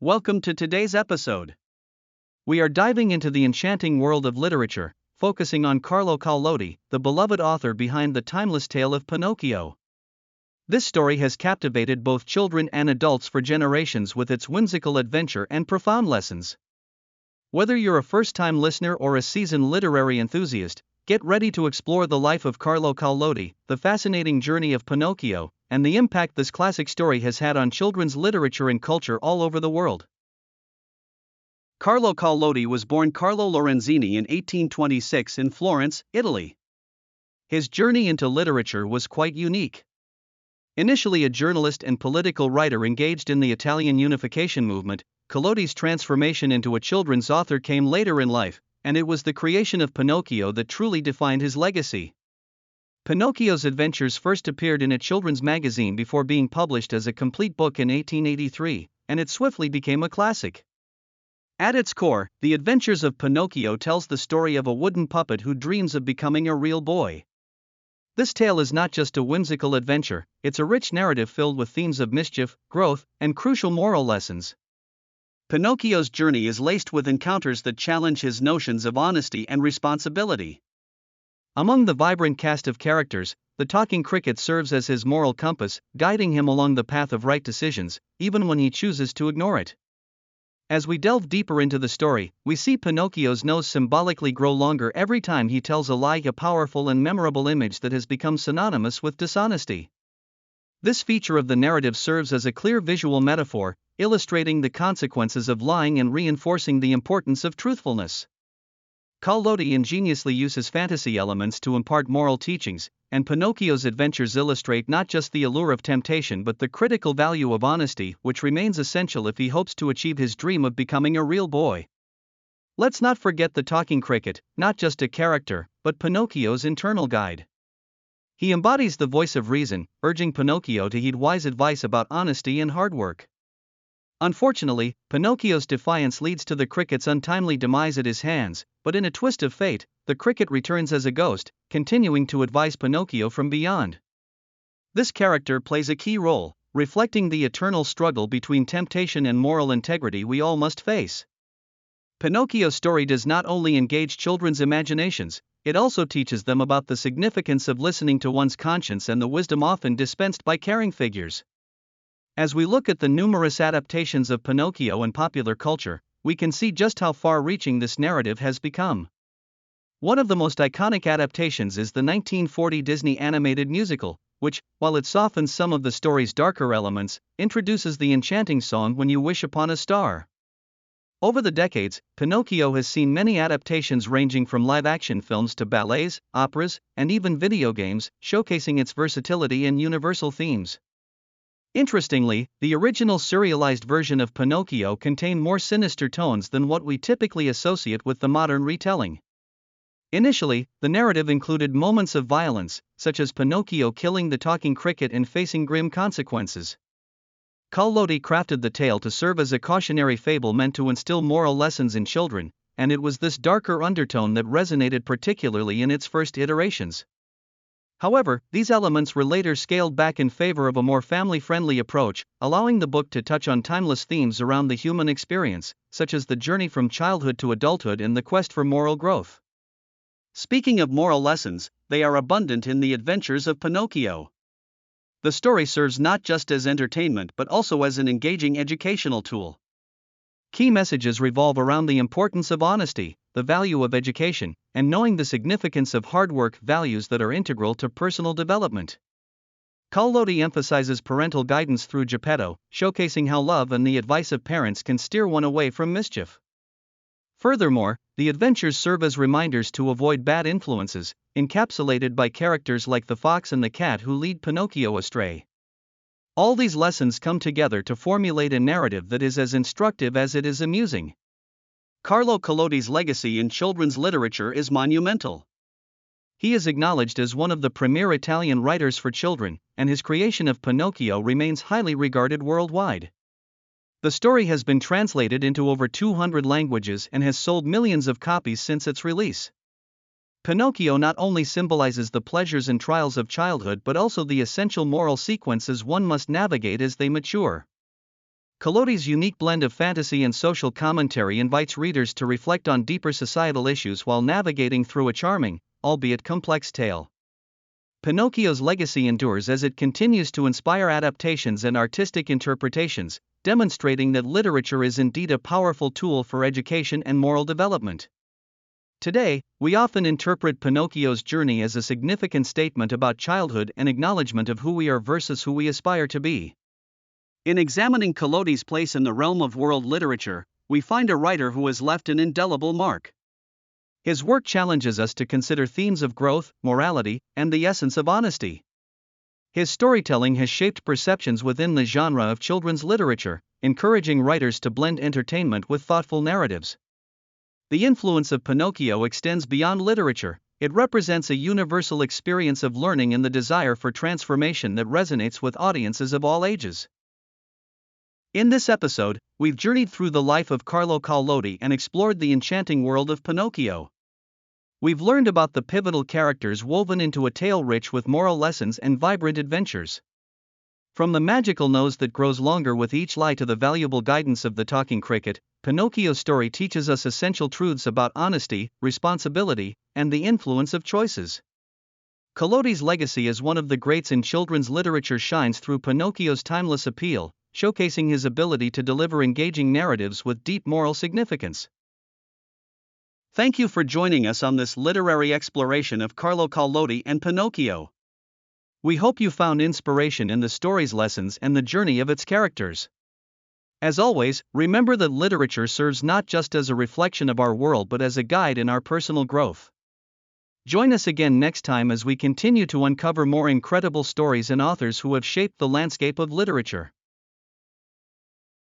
Welcome to today's episode. We are diving into the enchanting world of literature, focusing on Carlo Collodi, the beloved author behind the timeless tale of Pinocchio. This story has captivated both children and adults for generations with its whimsical adventure and profound lessons. Whether you're a first-time listener or a seasoned literary enthusiast, get ready to explore the life of Carlo Collodi, the fascinating journey of Pinocchio, and the impact this classic story has had on children's literature and culture all over the world. Carlo Collodi was born Carlo Lorenzini in 1826 in Florence, Italy. His journey into literature was quite unique. Initially a journalist and political writer engaged in the Italian unification movement, Collodi's transformation into a children's author came later in life, and it was the creation of Pinocchio that truly defined his legacy. Pinocchio's adventures first appeared in a children's magazine before being published as a complete book in 1883, and it swiftly became a classic. At its core, The Adventures of Pinocchio tells the story of a wooden puppet who dreams of becoming a real boy. This tale is not just a whimsical adventure, it's a rich narrative filled with themes of mischief, growth, and crucial moral lessons. Pinocchio's journey is laced with encounters that challenge his notions of honesty and responsibility. Among the vibrant cast of characters, the talking cricket serves as his moral compass, guiding him along the path of right decisions, even when he chooses to ignore it. As we delve deeper into the story, we see Pinocchio's nose symbolically grow longer every time he tells a lie, a powerful and memorable image that has become synonymous with dishonesty. This feature of the narrative serves as a clear visual metaphor, illustrating the consequences of lying and reinforcing the importance of truthfulness. Collodi ingeniously uses fantasy elements to impart moral teachings, and Pinocchio's adventures illustrate not just the allure of temptation but the critical value of honesty, which remains essential if he hopes to achieve his dream of becoming a real boy. Let's not forget the talking cricket, not just a character, but Pinocchio's internal guide. He embodies the voice of reason, urging Pinocchio to heed wise advice about honesty and hard work. Unfortunately, Pinocchio's defiance leads to the cricket's untimely demise at his hands, but in a twist of fate, the cricket returns as a ghost, continuing to advise Pinocchio from beyond. This character plays a key role, reflecting the eternal struggle between temptation and moral integrity we all must face. Pinocchio's story does not only engage children's imaginations, it also teaches them about the significance of listening to one's conscience and the wisdom often dispensed by caring figures. As we look at the numerous adaptations of Pinocchio in popular culture, we can see just how far-reaching this narrative has become. One of the most iconic adaptations is the 1940 Disney animated musical, which, while it softens some of the story's darker elements, introduces the enchanting song "When You Wish Upon a Star." Over the decades, Pinocchio has seen many adaptations ranging from live-action films to ballets, operas, and even video games, showcasing its versatility and universal themes. Interestingly, the original serialized version of Pinocchio contained more sinister tones than what we typically associate with the modern retelling. Initially, the narrative included moments of violence, such as Pinocchio killing the talking cricket and facing grim consequences. Collodi crafted the tale to serve as a cautionary fable meant to instill moral lessons in children, and it was this darker undertone that resonated particularly in its first iterations. However, these elements were later scaled back in favor of a more family-friendly approach, allowing the book to touch on timeless themes around the human experience, such as the journey from childhood to adulthood and the quest for moral growth. Speaking of moral lessons, they are abundant in The Adventures of Pinocchio. The story serves not just as entertainment but also as an engaging educational tool. Key messages revolve around the importance of honesty, the value of education, and knowing the significance of hard work, values that are integral to personal development. Collodi emphasizes parental guidance through Geppetto, showcasing how love and the advice of parents can steer one away from mischief. Furthermore, the adventures serve as reminders to avoid bad influences, encapsulated by characters like the fox and the cat who lead Pinocchio astray. All these lessons come together to formulate a narrative that is as instructive as it is amusing. Carlo Collodi's legacy in children's literature is monumental. He is acknowledged as one of the premier Italian writers for children, and his creation of Pinocchio remains highly regarded worldwide. The story has been translated into over 200 languages and has sold millions of copies since its release. Pinocchio not only symbolizes the pleasures and trials of childhood but also the essential moral sequences one must navigate as they mature. Collodi's unique blend of fantasy and social commentary invites readers to reflect on deeper societal issues while navigating through a charming, albeit complex tale. Pinocchio's legacy endures as it continues to inspire adaptations and artistic interpretations, demonstrating that literature is indeed a powerful tool for education and moral development. Today, we often interpret Pinocchio's journey as a significant statement about childhood and acknowledgement of who we are versus who we aspire to be. In examining Collodi's place in the realm of world literature, we find a writer who has left an indelible mark. His work challenges us to consider themes of growth, morality, and the essence of honesty. His storytelling has shaped perceptions within the genre of children's literature, encouraging writers to blend entertainment with thoughtful narratives. The influence of Pinocchio extends beyond literature. It represents a universal experience of learning and the desire for transformation that resonates with audiences of all ages. In this episode, we've journeyed through the life of Carlo Collodi and explored the enchanting world of Pinocchio. We've learned about the pivotal characters woven into a tale rich with moral lessons and vibrant adventures. From the magical nose that grows longer with each lie to the valuable guidance of the talking cricket, Pinocchio's story teaches us essential truths about honesty, responsibility, and the influence of choices. Collodi's legacy as one of the greats in children's literature shines through Pinocchio's timeless appeal, showcasing his ability to deliver engaging narratives with deep moral significance. Thank you for joining us on this literary exploration of Carlo Collodi and Pinocchio. We hope you found inspiration in the story's lessons and the journey of its characters. As always, remember that literature serves not just as a reflection of our world but as a guide in our personal growth. Join us again next time as we continue to uncover more incredible stories and authors who have shaped the landscape of literature.